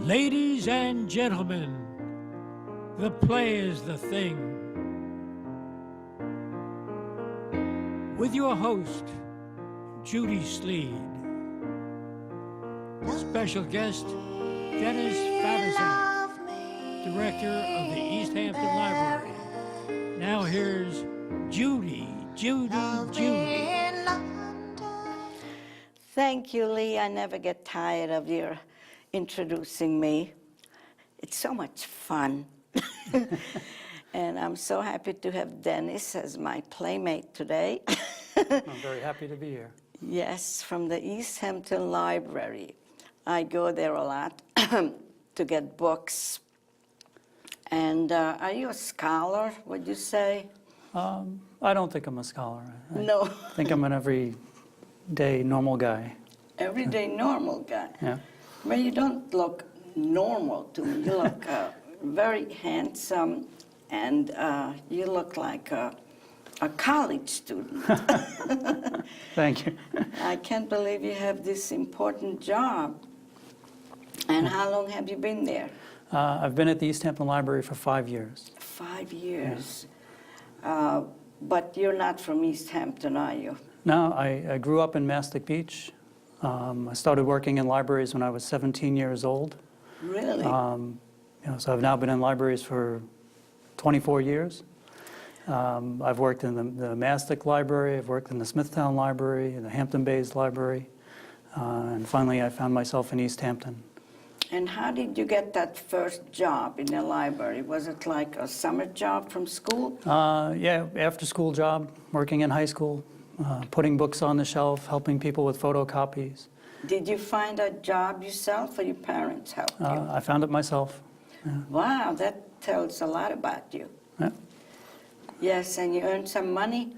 Ladies and gentlemen, the play is the thing. With your host, Judy Sleed. Special guest, Dennis Fabiszak, director of the East Hampton Library. Now here's Judy. Thank you, Lee. I never get tired of your introducing me. It's so much fun. And I'm so happy to have Dennis as my playmate today. I'm very happy to be here. Yes, from the East Hampton Library. I go there a lot to get books. And are you a scholar, would you say? I don't think I'm a scholar. No. I think I'm an everyday normal guy. Everyday normal guy. Yeah. Well, you don't look normal to me. You look very handsome, and you look like a college student. Thank you. I can't believe you have this important job. And how long have you been there? I've been at the East Hampton Library for 5 years. 5 years. Yeah. But you're not from East Hampton, are you? No, I grew up in Mastic Beach. I started working in libraries when I was 17 years old. Really? So I've now been in libraries for 24 years. I've worked in the Mastic Library, I've worked in the Smithtown Library, the Hampton Bays Library, and finally I found myself in East Hampton. And how did you get that first job in the library? Was it like a summer job from school? Yeah, after school job, working in high school, putting books on the shelf, helping people with photocopies. Did you find a job yourself or your parents helped you? I found it myself. Yeah. Wow, that tells a lot about you. Yeah. Yes, and you earned some money?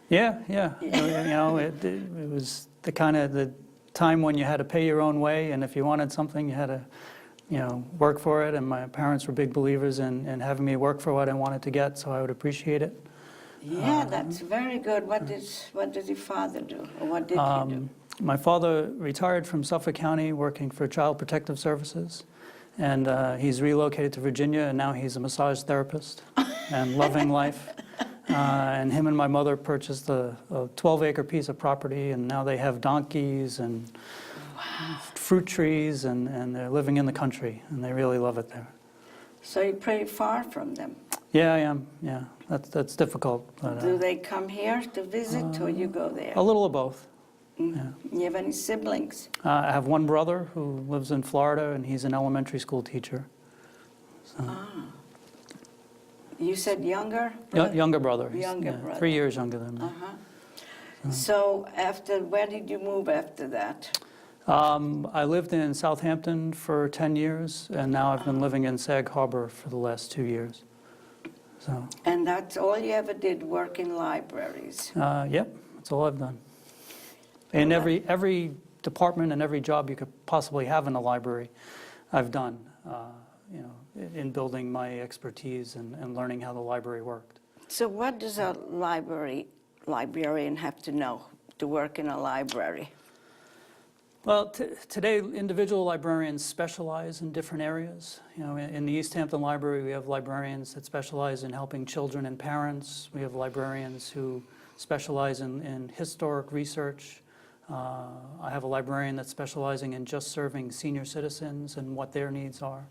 Yeah. It was the kind of the time when you had to pay your own way, and if you wanted something, you had to, work for it. And my parents were big believers in having me work for what I wanted to get, so I would appreciate it. Yeah, that's very good. What did your father do, or what did he do? My father retired from Suffolk County working for Child Protective Services, and he's relocated to Virginia, and now he's a massage therapist and loving life. And him and my mother purchased a 12-acre piece of property, and now they have donkeys and fruit trees, and they're living in the country, and they really love it there. So you're pretty far from them? Yeah, I am. Yeah, that's difficult. But, do they come here to visit, or you go there? A little of both. Mm. Yeah. You have any siblings? I have one brother who lives in Florida, and he's an elementary school teacher. So. You said younger? Younger brother. Younger brother. 3 years younger than me. So where did you move after that? I lived in Southampton for 10 years, and now I've been living in Sag Harbor for the last 2 years. So. And that's all you ever did, work in libraries? Yep, that's all I've done. And every department and every job you could possibly have in a library, I've done. In building my expertise and learning how the library worked. So what does a librarian have to know to work in a library? Well, today individual librarians specialize in different areas. In the East Hampton Library, we have librarians that specialize in helping children and parents. We have librarians who specialize in historic research. I have a librarian that's specializing in just serving senior citizens and what their needs are.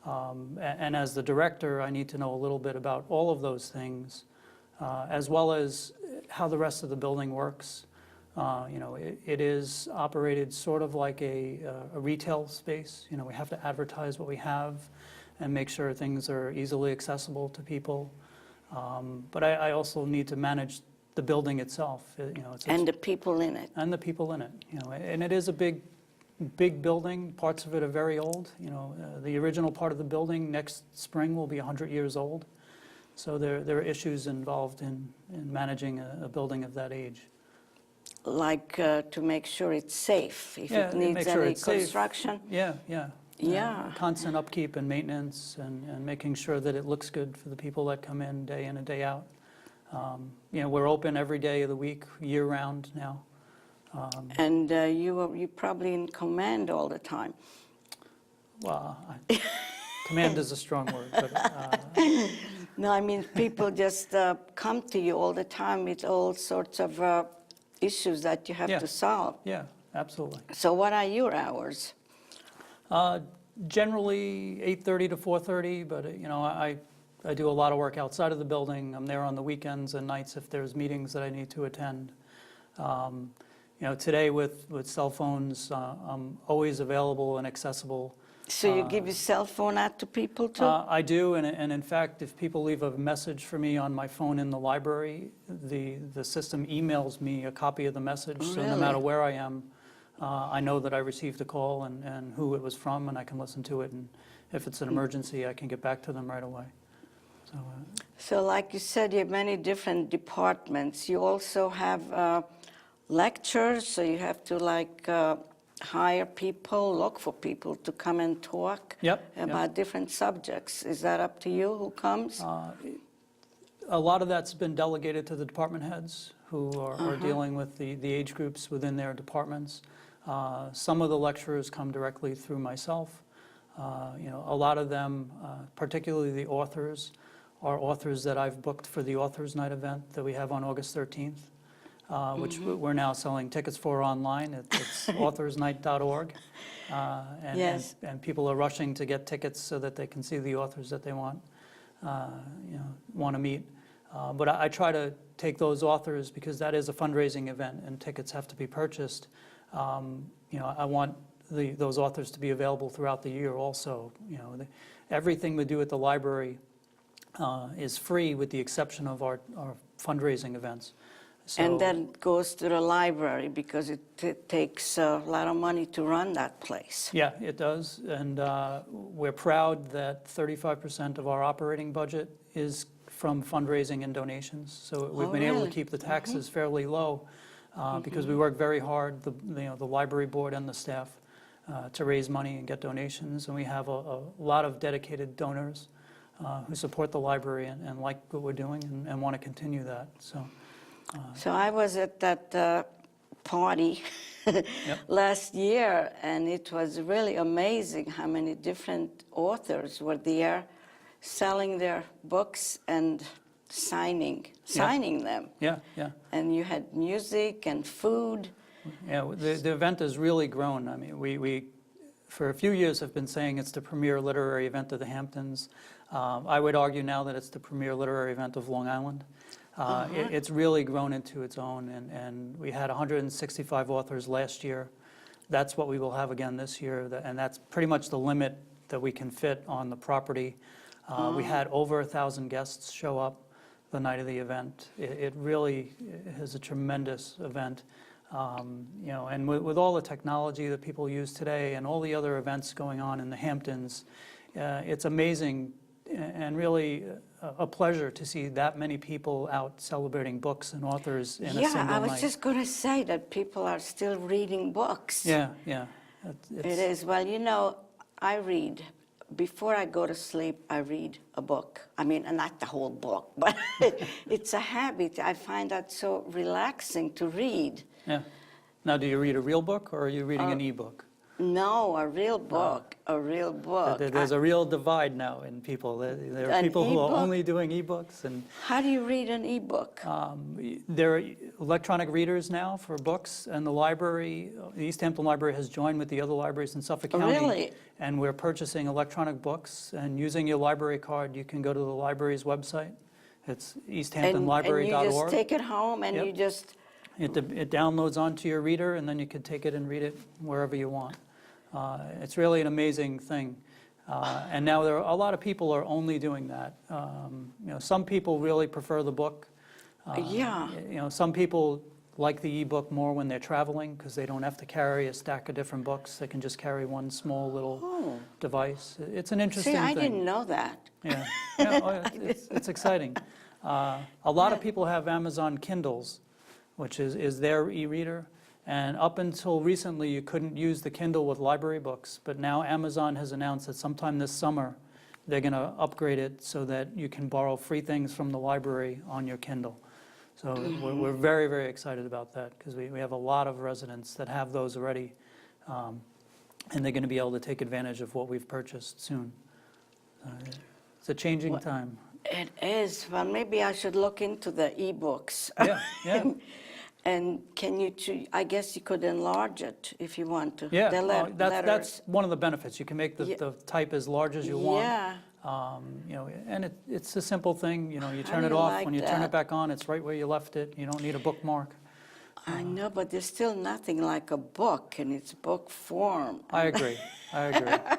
And as the director, I need to know a little bit about all of those things, as well as how the rest of the building works. It is operated sort of like a retail space. We have to advertise what we have and make sure things are easily accessible to people. But I also need to manage the building itself. And the people in it. And the people in it. And it is a big building. Parts of it are very old. The original part of the building next spring will be 100 years old. So there are issues involved in managing a building of that age. Like to make sure it's safe, if it needs any construction? Yeah. Yeah. Constant upkeep and maintenance and making sure that it looks good for the people that come in and day out. We're open every day of the week, year-round now. And you're probably in command all the time. Well, command is a strong word, but No, I mean, people just come to you all the time with all sorts of issues that you have Yeah. to solve. yeah, absolutely. So what are your hours? Generally 8:30 to 4:30, but I do a lot of work outside of the building. I'm there on the weekends and nights if there's meetings that I need to attend. Today with cell phones, I'm always available and accessible. So you give your cell phone out to people too? I do, and in fact, if people leave a message for me on my phone in the library, the system emails me a copy of the message. So no matter Really? where I am, I know that I received a call and who it was from, and I can listen to it. And if it's an emergency, I can get back to them right away. So, So like you said, you have many different departments. You also have lectures, so you have to hire people, look for people to come and talk Yep, about different subjects. Is that up to you who comes? a lot of that's been delegated to the department heads who are dealing with the age groups within their departments. Some of the lecturers come directly through myself. A lot of them, particularly the authors, are authors that I've booked for the Authors Night event that we have on August 13th, which we're now selling tickets for online. It's authorsnight.org. Yes. And people are rushing to get tickets so that they can see the authors that they want to meet. But I try to take those authors, because that is a fundraising event and tickets have to be purchased. I want those authors to be available throughout the year also. Everything we do at the library is free with the exception of our fundraising events. So, And then goes to the library because it takes a lot of money to run that place. yeah, it does. And we're proud that 35% of our operating budget is from fundraising and donations. So we've been able really? to keep the taxes fairly low because we work very hard, the library board and the staff, to raise money and get donations. And we have a lot of dedicated donors who support the library and like what we're doing and want to continue that. So I was at that party last year, and it was really amazing how many different authors were there selling their books and signing them. Yeah, yeah. And you had music and food. Yeah, the event has really grown. I mean, we for a few years have been saying it's the premier literary event of the Hamptons. I would argue now that it's the premier literary event of Long Island. It's really grown into its own, and we had 165 authors last year. That's what we will have again this year, and that's pretty much the limit that we can fit on the property. We had over 1,000 guests show up the night of the event. It really is a tremendous event. And with all the technology that people use today and all the other events going on in the Hamptons, it's amazing and really a pleasure to see that many people out celebrating books and authors in a single night. Yeah, I was just going to say that people are still reading books. Yeah, yeah. It is. Well, I read. Before I go to sleep, I read a book. I mean, not the whole book, but it's a habit. I find that so relaxing to read. Yeah. Now, do you read a real book or are you reading an e-book? No, a real book, a real book. There's a real divide now in people. There are An people who are e-book? only doing e-books, and How do you read an e-book? there are electronic readers now for books, and the library, the East Hampton Library has joined with the other libraries in Suffolk County. Really? And we're purchasing electronic books, and using your library card, you can go to the library's website. It's easthamptonlibrary.org. And you just take it home and Yep. you just... It downloads onto your reader, and then you can take it and read it wherever you want. It's really an amazing thing. And now there are a lot of people are only doing that. Some people really prefer the book. Yeah. Some people like the e-book more when they're traveling because they don't have to carry a stack of different books. They can just carry one small little device. It's an interesting See, thing. I didn't know that. Yeah, it's exciting. A lot of people have Amazon Kindles, which is their e-reader. And up until recently, you couldn't use the Kindle with library books. But now Amazon has announced that sometime this summer, they're going to upgrade it so that you can borrow free things from the library on your Kindle. So we're very, very excited about that because we have a lot of residents that have those already. and they're going to be able to take advantage of what we've purchased soon. It's a changing time. It is. Well, maybe I should look into the e-books. Yeah, yeah. And can you, I guess you could enlarge it if you want to. Yeah, The that's letters. one of the benefits. You can make Yeah. the type as large as you want. Yeah. You know, and it's a simple thing. You know, you turn I it off. like When you turn that. it back on, it's right where you left it. You don't need a bookmark. I know, but there's still nothing like a book in its book form. I agree. I agree.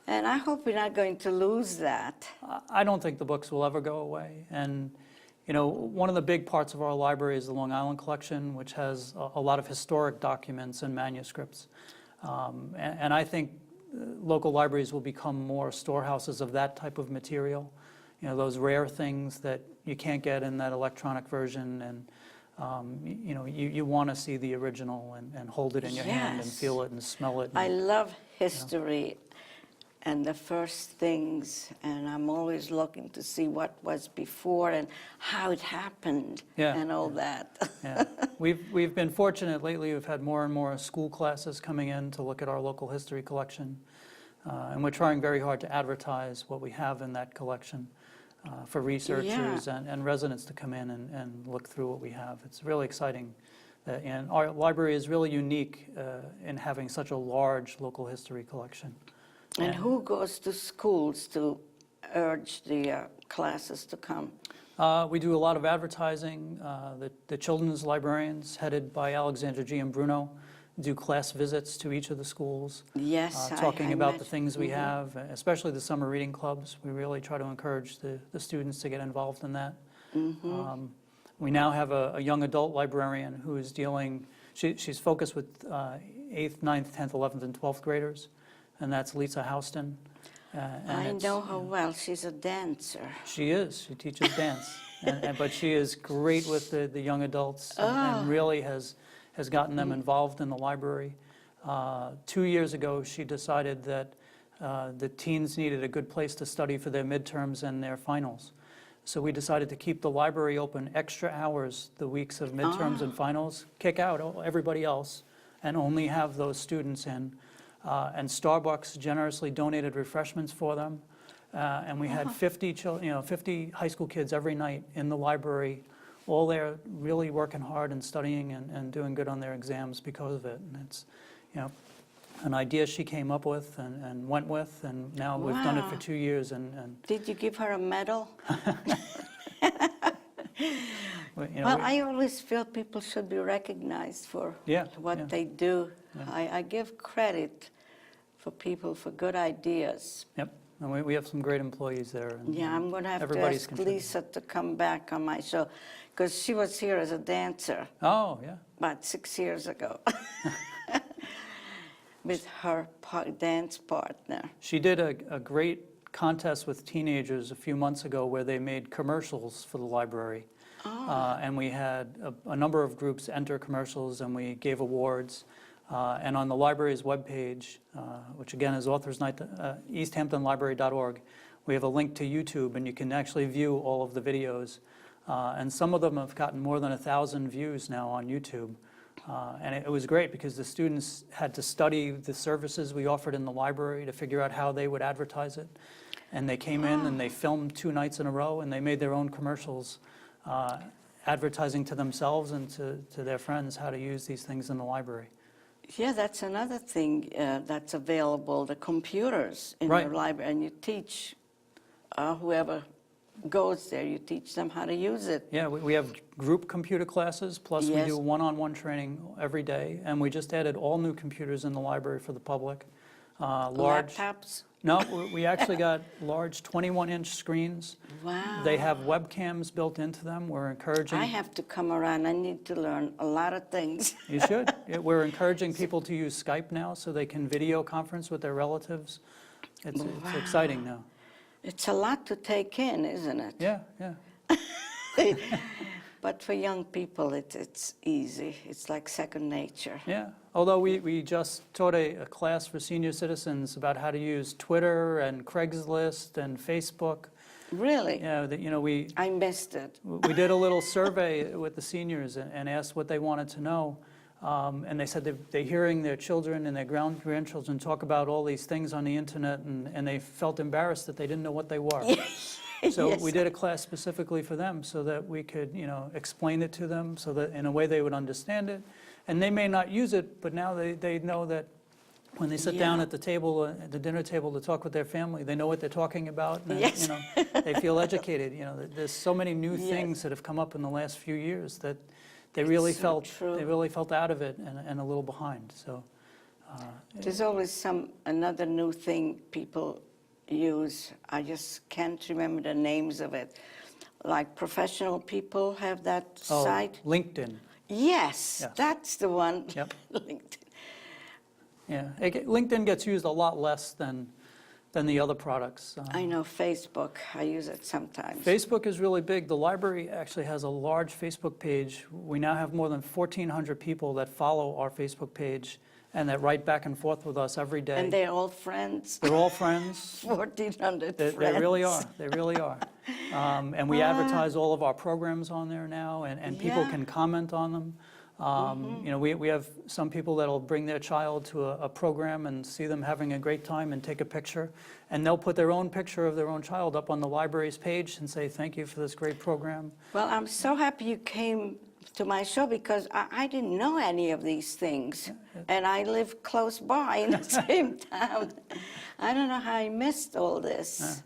And I hope we're not going to lose that. I don't think the books will ever go away. And, you know, one of the big parts of our library is the Long Island collection, which has a lot of historic documents and manuscripts. And I think local libraries will become more storehouses of that type of material. You know, those rare things that you can't get in that electronic version. And, you know, you want to see the original and hold it in your hand and Yes. feel it and smell it. I love history and the first things, and I'm always looking to see what was before and how it happened Yeah, and all that. Yeah, we've been fortunate lately. We've had more and more school classes coming in to look at our local history collection, and we're trying very hard to advertise what we have in that collection for researchers and residents to come in and look through what we have. It's really exciting, and our library is really unique in having such a large local history collection. And who goes to schools to urge the classes to come? We do a lot of advertising. The children's librarians, headed by Alexandra G. and Bruno, do class visits to each of the schools, Yes, talking I about the imagine. things we have, especially the summer reading clubs. We really try to encourage the students to get involved in that. We now have a young adult librarian who is dealing, she's focused with 8th, 9th, 10th, 11th, and 12th graders, and that's Lisa Houston. And I it's- know her well. She's a dancer. She is. She teaches dance, but she is great with the young adults and really has gotten them involved in the library. 2 years ago, she decided that the teens needed a good place to study for their midterms and their finals. So we decided to keep the library open extra hours the weeks of midterms and finals, kick out everybody else, and only have those students in. And Starbucks generously donated refreshments for them. And we had 50 high school kids every night in the library, all there really working hard and studying and doing good on their exams because of it. And it's, you know, an idea she came up with and went with, and now we've done it for Wow. 2 years. And Did you give her a medal? you know, Well, I always feel people should be recognized for Yeah, what yeah. they do. I give credit for people for good ideas. Yep, and we have some great employees there. And Yeah, I'm going to have to everybody's ask contributing. Lisa to come back on my show, because she was here as a dancer Oh, yeah. about 6 years ago with her dance partner. She did a great contest with teenagers a few months ago where they made commercials for the library. And we had a number of groups enter commercials, and we gave awards. And on the library's webpage, which again is easthamptonlibrary.org, we have a link to YouTube, and you can actually view all of the videos. And some of them have gotten more than 1,000 views now on YouTube. And it was great because the students had to study the services we offered in the library to figure out how they would advertise it. And they came in and they filmed 2 nights in a row, and they made their own commercials advertising to themselves and to their friends how to use these things in the library. Yeah, that's another thing that's available, the computers in Right. your library, and you teach whoever goes there, you teach them how to use it. Yeah, we have group computer classes, plus we Yes. do one-on-one training every day, and we just added all new computers in the library for the public. Large. Laptops? No, we actually got large 21-inch screens. Wow. They have webcams built into them. We're encouraging. I have to come around. I need to learn a lot of things. You should. We're encouraging people to use Skype now so they can video conference with their relatives. It's exciting now. It's a lot to take in, isn't it? Yeah, yeah. But for young people, it's easy. It's like second nature. Yeah, although we just taught a class for senior citizens about how to use Twitter and Craigslist and Facebook. Really? Yeah, we I missed it. did a little survey with the seniors and asked what they wanted to know. And they said they're hearing their children and their grandchildren talk about all these things on the internet, and they felt embarrassed that they didn't know what they were. So Yes. we did a class specifically for them so that we could, explain it to them so that in a way they would understand it. And they may not use it, but now they know that when they sit down Yeah. at the table, at the dinner table to talk with their family, they know what they're talking about. And, Yes. they feel educated. There's so many new Yes. things that have come up in the last few years that they really so felt true. they really felt out of it and a little behind. So There's always another new thing people use. I just can't remember the names of it. Like professional people have that site. LinkedIn. Yes, Yes. that's the one. Yep. LinkedIn. Yeah, LinkedIn gets used a lot less than the other products. I know Facebook. I use it sometimes. Facebook is really big. The library actually has a large Facebook page. We now have more than 1,400 people that follow our Facebook page and that write back and forth with us every day. And they're all friends. They're all friends. 1,400 They friends. really are. They really are. And we advertise all of our programs on there now, and people Yeah. can comment on them. We have some people that'll bring their child to a program and see them having a great time and take a picture, and they'll put their own picture of their own child up on the library's page and say, thank you for this great program. Well, I'm so happy you came to my show because I didn't know any of these things. And I live close by in the same town. I don't know how I missed all this.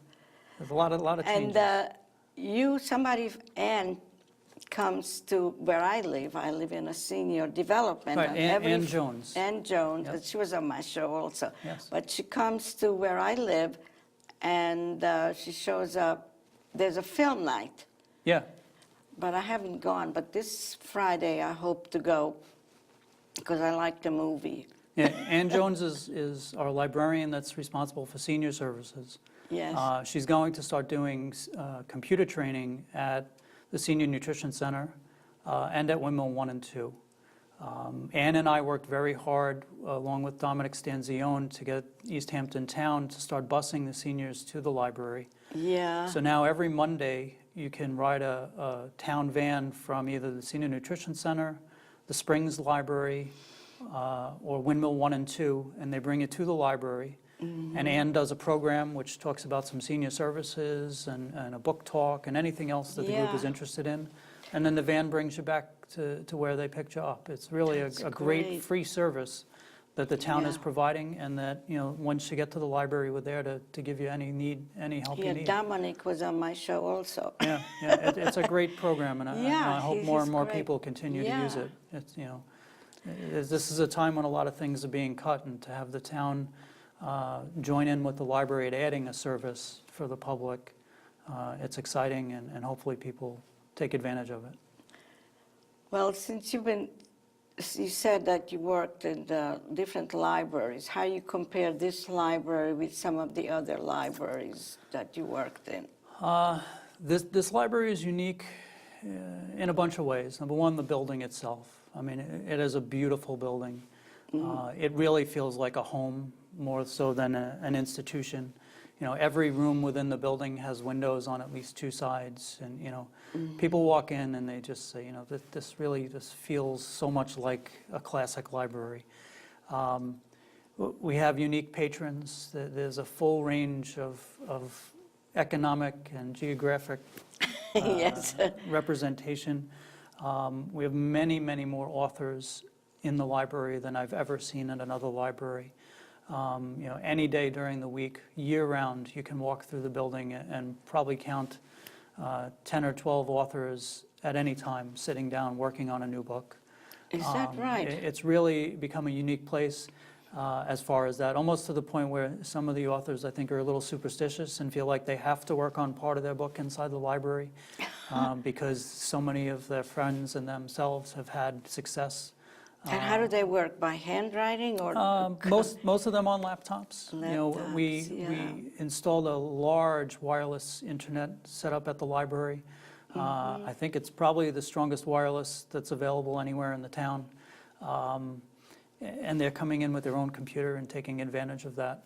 There's a lot of changes. And Ann comes to where I live. I live in a senior development. Right, and Ann Jones. Ann Jones, Yep. she was on my show also. Yes. But she comes to where I live, and she shows up. There's a film night, Yeah. but I haven't gone. But this Friday, I hope to go because I like the movie. Yeah, Ann Jones is our librarian that's responsible for senior services. Yes. She's going to start doing computer training at the Senior Nutrition Center and at Windmill 1 and 2. Ann and I worked very hard, along with Dominic Stanzione, to get East Hampton Town to start busing the seniors to the library. Yeah. So now every Monday, you can ride a town van from either the Senior Nutrition Center, the Springs Library, or Windmill 1 and 2, and they bring it to the library. And Ann does a program which talks about some senior services and a book talk and anything else that the group is Yeah. interested in. And then the van brings you back to where they picked you up. It's really That's a great great. free service that the town is Yeah. providing, and that, once you get to the library, we're there to give you any help you Yeah, need. Dominic was on my show also. Yeah, it's a great program, and Yeah, I hope he's more and more great. people continue to use Yeah. it. This is a time when a lot of things are being cut, and to have the town join in with the library at adding a service for the public, it's exciting, and hopefully people take advantage of it. Well, since you said that you worked in different libraries, how you compare this library with some of the other libraries that you worked in? This library is unique in a bunch of ways. Number one, the building itself. I mean, it is a beautiful building. It really feels like a home, more so than an institution. Every room within the building has windows on at least two sides, and people walk in and they just say, this really just feels so much like a classic library. We have unique patrons. There's a full range of economic and geographic Yes. representation. We have many, many more authors in the library than I've ever seen in another library. Any day during the week, year-round, you can walk through the building and probably count 10 or 12 authors at any time sitting down working on a new book. Is that right? It's really become a unique place as far as that, almost to the point where some of the authors, I think, are a little superstitious and feel like they have to work on part of their book inside the library because so many of their friends and themselves have had success. And how do they work? By handwriting or? Most of them on laptops. Laptops, We installed a large wireless internet set up at the library. I think it's probably the strongest wireless that's available anywhere in the town. And they're coming in with their own computer and taking advantage of that.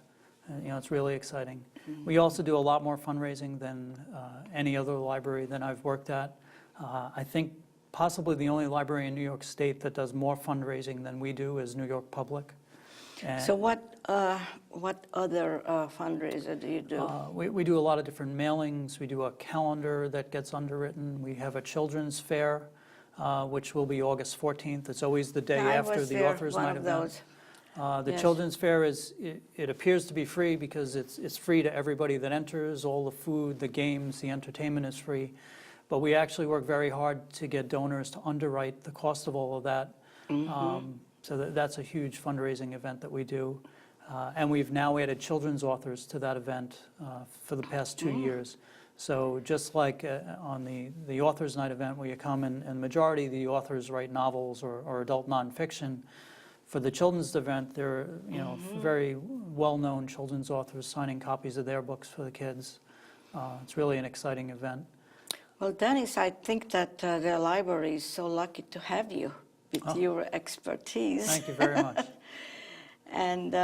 It's really exciting. We also do a lot more fundraising than any other library that I've worked at. I think possibly the only library in New York State that does more fundraising than we do as New York Public. And, So what other fundraiser do you do? we do a lot of different mailings. We do a calendar that gets underwritten. We have a children's fair, which will be August 14th. It's always the day after the Authors Night event. The Yes. Children's Fair it appears to be free because it's free to everybody that enters. All the food, the games, the entertainment is free. But we actually work very hard to get donors to underwrite the cost of all of that. So that's a huge fundraising event that we do. And we've now added children's authors to that event for the past 2 years. So just like on the Authors Night event where you come and the majority of the authors write novels or adult nonfiction, for the children's event, there are very well-known children's authors signing copies of their books for the kids. It's really an exciting event. Well, Dennis, I think that the library is so lucky to have you with your expertise. Thank you very much. And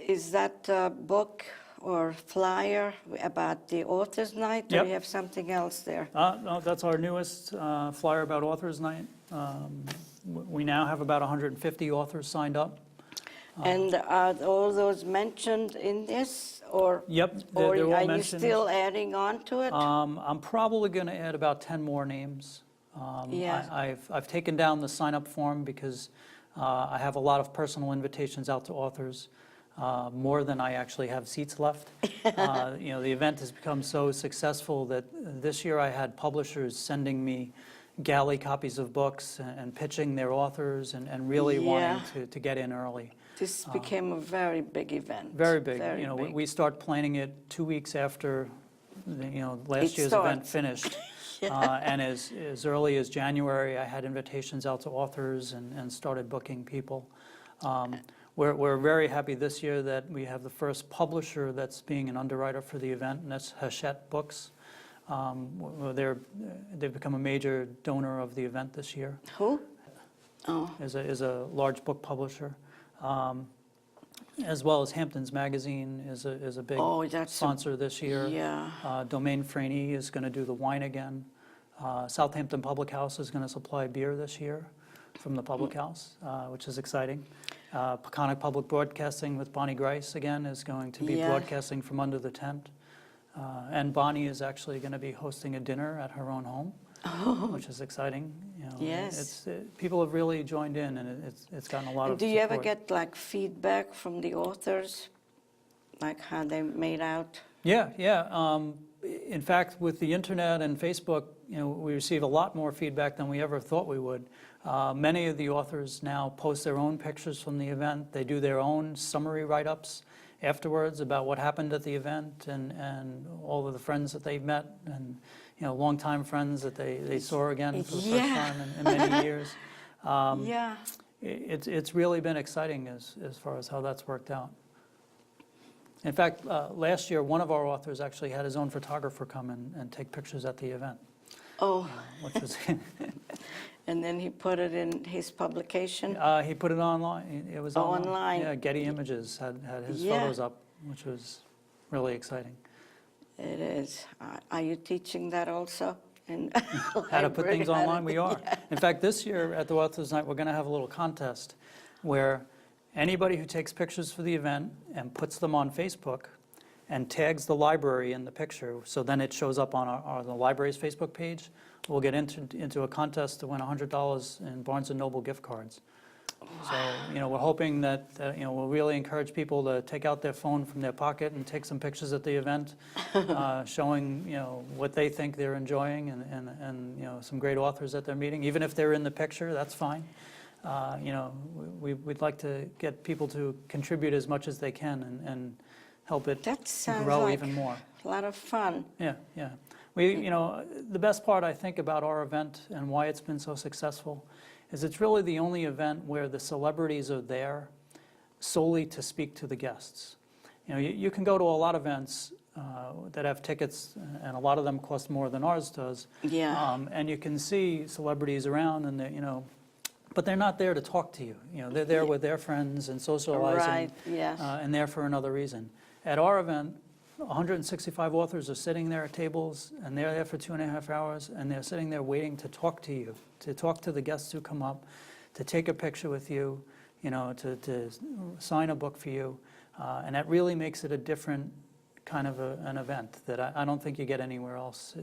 is that book or flyer about the Authors Night, or Yep. you have something else there? No, that's our newest flyer about Authors Night. We now have about 150 authors signed up. And are all those mentioned in this, or Yep, or they're all are you mentioned. still adding on to it? I'm probably going to add about 10 more names. Yeah. I've taken down the sign-up form because I have a lot of personal invitations out to authors, more than I actually have seats left. The event has become so successful that this year I had publishers sending me galley copies of books and pitching their authors and really Yeah. wanting to get in early. This became a very big event. Very big. Very big. We start planning it 2 weeks after last It year's event starts. finished. And as early as January, I had invitations out to authors and started booking people. We're very happy this year that we have the first publisher that's being an underwriter for the event, and that's Hachette Books. They've become a major donor of the event this year. Who? Oh, Is a large book publisher, as well as Hampton's Magazine is a big Oh, that's a- sponsor this year. yeah. Domaine Franey is going to do the wine again. Southampton Public House is going to supply beer this year from the public house, which is exciting. Peconic Public Broadcasting with Bonnie Grice again is going to be Yeah. broadcasting from under the tent. And Bonnie is actually going to be hosting a dinner at her own home, which is exciting. Yes. People have really joined in, and it's gotten a lot of Do you ever support. get like feedback from the authors, like how they made out? Yeah. In fact, with the internet and Facebook, we receive a lot more feedback than we ever thought we would. Many of the authors now post their own pictures from the event. They do their own summary write-ups afterwards about what happened at the event and all of the friends that they've met and longtime friends that they saw again for the first Yeah. time in many years. Yeah. It's really been exciting as far as how that's worked out. In fact, last year, one of our authors actually had his own photographer come and take pictures at the event, Oh, which was, and then he put it in his publication? he put it online. It was Online. Yeah, Getty Images had his Yeah. photos up, which was really exciting. It is. Are you teaching that also? In How to put things library? online, we are. In fact, this year at the Authors Night, we're going to have a little contest where anybody who takes pictures for the event and puts them on Facebook and tags the library in the picture, so then it shows up on the library's Facebook page, will get into a contest to win $100 in Barnes & Noble gift cards. So, we're hoping that, we'll really encourage people to take out their phone from their pocket and take some pictures at the event, showing, what they think they're enjoying and some great authors at their meeting. Even if they're in the picture, that's fine. We'd like to get people to contribute as much as they can and help it That sounds grow like even more. a lot of fun. Yeah. The best part I think about our event and why it's been so successful is it's really the only event where the celebrities are there solely to speak to the guests. You can go to a lot of events that have tickets, and a lot of them cost more than ours does. Yeah. And you can see celebrities around, and but they're not there to talk to you. They're there with their friends and socializing, Right, yes. and there for another reason. At our event, 165 authors are sitting there at tables, and they're there for 2.5 hours, and they're sitting there waiting to talk to you, to talk to the guests who come up, to take a picture with you, to sign a book for you. And that really makes it a different kind of an event that I don't think you get anywhere else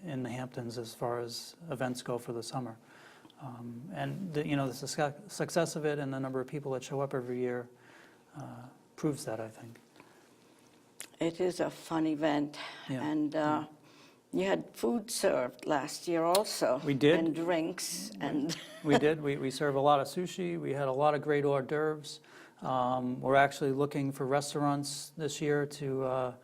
in the Hamptons as far as events go for the summer. And the success of it and the number of people that show up every year proves that, I think. It is a fun event. Yeah. And you had food served last year also. We did. And drinks. And We did. We serve a lot of sushi. We had a lot of great hors d'oeuvres. We're actually looking for restaurants this year to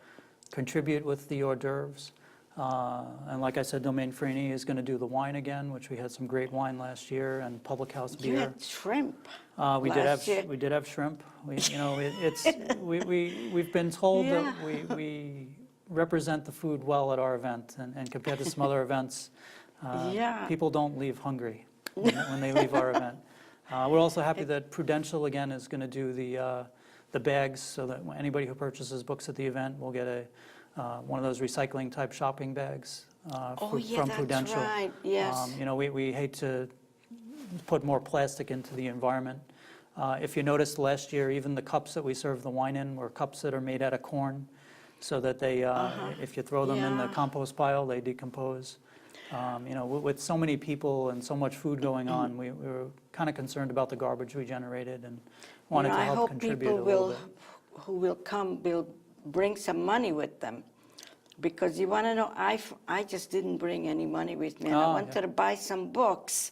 contribute with the hors d'oeuvres. And like I said, Domaine Freni is going to do the wine again, which we had some great wine last year, and Public House beer. you had shrimp. We last year. did have shrimp. We've been told Yeah. that we represent the food well at our event, and compared to some other events, Yeah. people don't leave hungry when they leave our event. We're also happy that Prudential again is going to do the bags, so that anybody who purchases books at the event will get one of those recycling type shopping bags Oh, yeah, from that's Prudential. right. Yes. We hate to put more plastic into the environment. If you noticed last year, even the cups that we serve the wine in were cups that are made out of corn, so that they, if you throw them in the Yeah. compost pile, they decompose. With so many people and so much food going on, we were kind of concerned about the garbage we generated and wanted to I help hope contribute people a little bit. who will come will bring some money with them. Because you want to know, I just didn't bring any money with me. And I Oh, wanted yeah. to buy some books.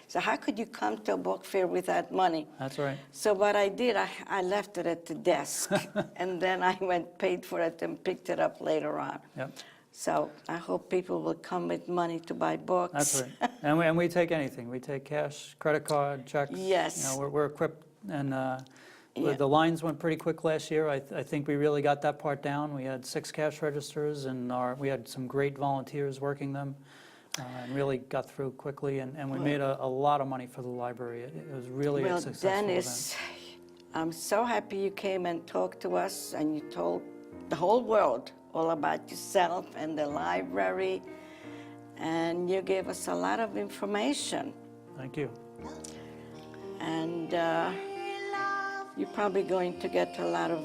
So how could you come to a book fair without money? That's right. So what I did, I left it at the desk. And then I paid for it and picked it up later on. Yep. So I hope people will come with money to buy books. That's right. And we take anything. We take cash, credit card, checks. Yes. We're equipped, and Yeah. the lines went pretty quick last year. I think we really got that part down. We had 6 cash registers, and we had some great volunteers working them, and really got through quickly. And we made a lot of money for the library. It was really a successful Dennis, I'm so happy you came and talked to us, and you told the whole world all about yourself and the library, and you gave us a lot of information. event. Thank you. And you're probably going to get a lot of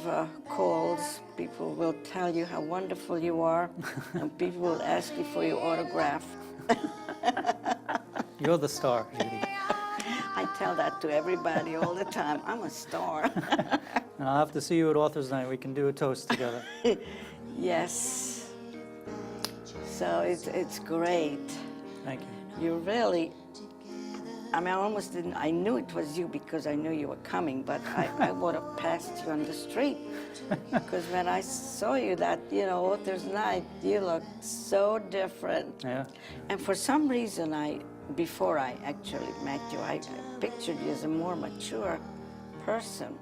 calls. People will tell you how wonderful you are, and people will ask you for your autograph. You're the star, Judy. I tell that to everybody all the time. I'm a star. And I'll have to see you at Authors Night. We can do a toast together. Yes. So it's great. Thank you. You really, I almost didn't, I knew it was you because I knew you were coming, but I would have passed you on the street. Because when I saw you that, Authors Night, you looked so different. Yeah. And for some reason, before I actually met you, I pictured you as a more mature person.